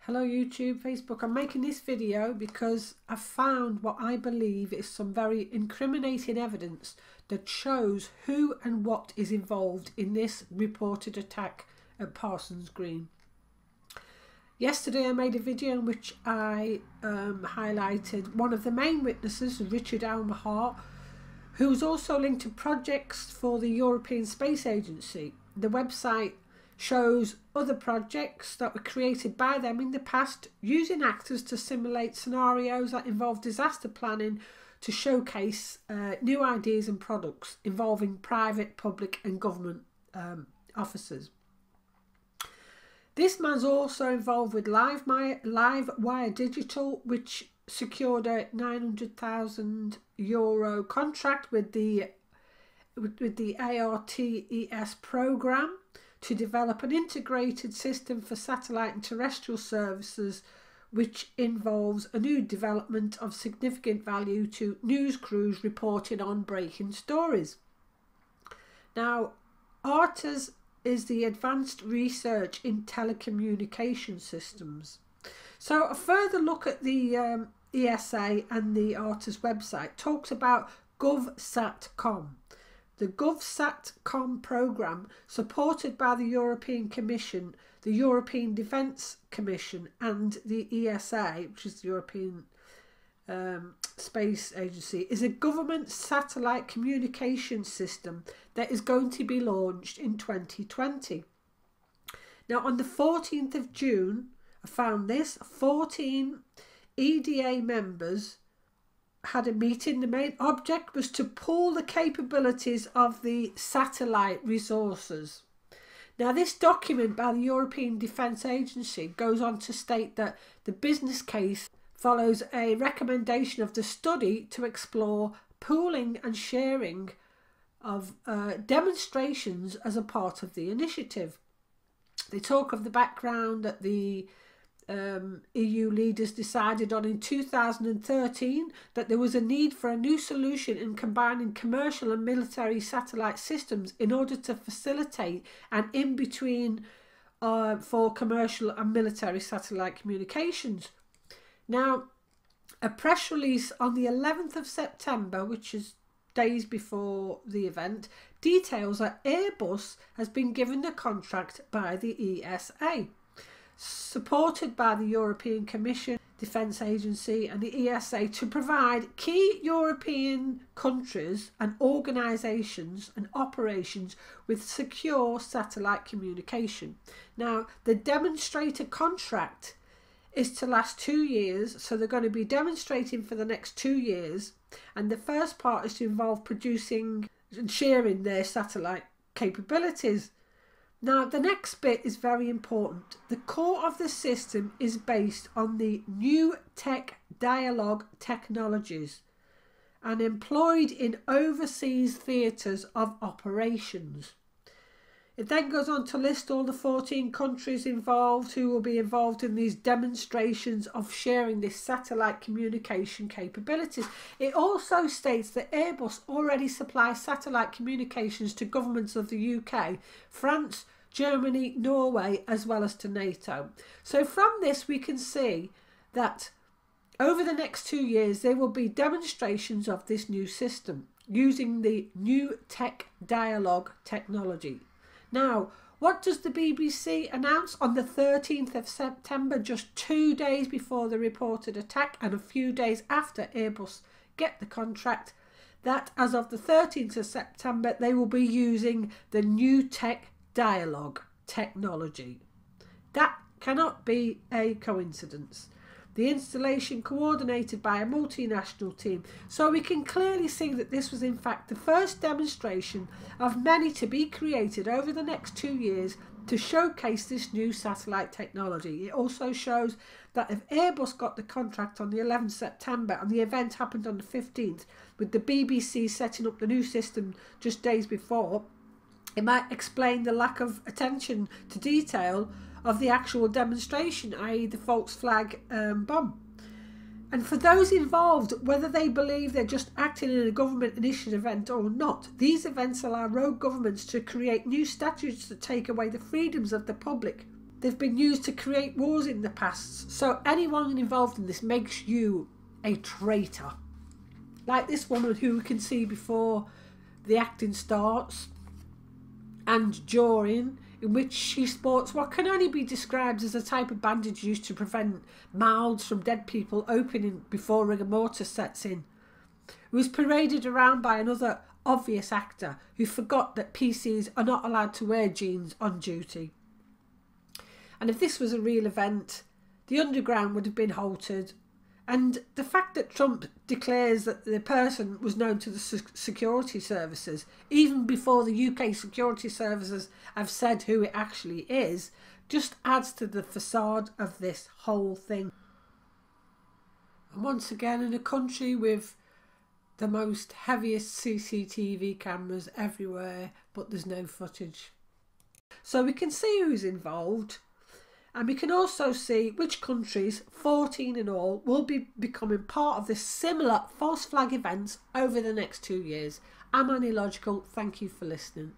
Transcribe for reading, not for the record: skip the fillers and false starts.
Hello YouTube, Facebook. I'm making this video because I've found what I believe is some very incriminating evidence that shows who and what is involved in this reported attack at Parsons Green. Yesterday I made a video in which I highlighted one of the main witnesses, Richard Almahart, who was also linked to projects for the European Space Agency. The website shows other projects that were created by them in the past using actors to simulate scenarios that involve disaster planning to showcase new ideas and products involving private, public and government officers. This man's also involved with Livewire Digital, which secured a €900,000 contract with the ARTES programme to develop an integrated system for satellite and terrestrial services, which involves a new development of significant value to news crews reporting on breaking stories. Now, ARTES is the Advanced Research in Telecommunication Systems. So a further look at the ESA and the ARTES website talks about GovSatCom. The GovSatCom programme, supported by the European Commission, the European Defence Commission and the ESA, which is the European Space Agency, is a government satellite communication system that is going to be launched in 2020. Now on the 14th of June, I found this, 14 EDA members had a meeting. The main object was to pool the capabilities of the satellite resources. Now this document by the European Defence Agency goes on to state that the business case follows a recommendation of the study to explore pooling and sharing of demonstrations as a part of the initiative. They talk of the background that the EU leaders decided on in 2013 that there was a need for a new solution in combining commercial and military satellite systems in order to facilitate an in-between for commercial and military satellite communications. Now, a press release on the 11th of September, which is days before the event, details that Airbus has been given the contract by the ESA, supported by the European Commission, Defence Agency and the ESA, to provide key European countries and organisations and operations with secure satellite communication. Now, the demonstrator contract is to last 2 years, so they're going to be demonstrating for the next 2 years, and the first part is to involve producing and sharing their satellite capabilities. Now, the next bit is very important. The core of the system is based on the new tech dialogue technologies and employed in overseas theatres of operations. It then goes on to list all the 14 countries involved who will be involved in these demonstrations of sharing this satellite communication capabilities. It also states that Airbus already supplies satellite communications to governments of the UK, France, Germany, Norway, as well as to NATO. So from this we can see that over the next 2 years there will be demonstrations of this new system using the new tech dialogue technology. Now, what does the BBC announce on the 13th of September, just 2 days before the reported attack and a few days after Airbus get the contract? That as of the 13th of September, they will be using the new tech dialogue technology. That cannot be a coincidence. The installation coordinated by a multinational team. So we can clearly see that this was in fact the first demonstration of many to be created over the next 2 years to showcase this new satellite technology. It also shows that if Airbus got the contract on the 11th September and the event happened on the 15th, with the BBC setting up the new system just days before, it might explain the lack of attention to detail of the actual demonstration, i.e. the false flag bomb. And for those involved, whether they believe they're just acting in a government initiative event or not, these events allow rogue governments to create new statutes that take away the freedoms of the public. they've been used to create wars in the past. So anyone involved in this makes you a traitor. Like this woman who we can see before the acting starts and during, in which she sports what can only be described as a type of bandage used to prevent mouths from dead people opening before rigor mortis sets in. Who was paraded around by another obvious actor who forgot that PCs are not allowed to wear jeans on duty. And if this was a real event, the underground would have been halted. And the fact that Trump declares that the person was known to the security services, even before the UK security services have said who it actually is, just adds to the facade of this whole thing. And once again, in a country with the most heaviest CCTV cameras everywhere, but there's no footage. So we can see who's involved. And we can also see which countries, 14 in all, will be becoming part of this similar false flag events over the next 2 years. Am I illogical? Thank you for listening.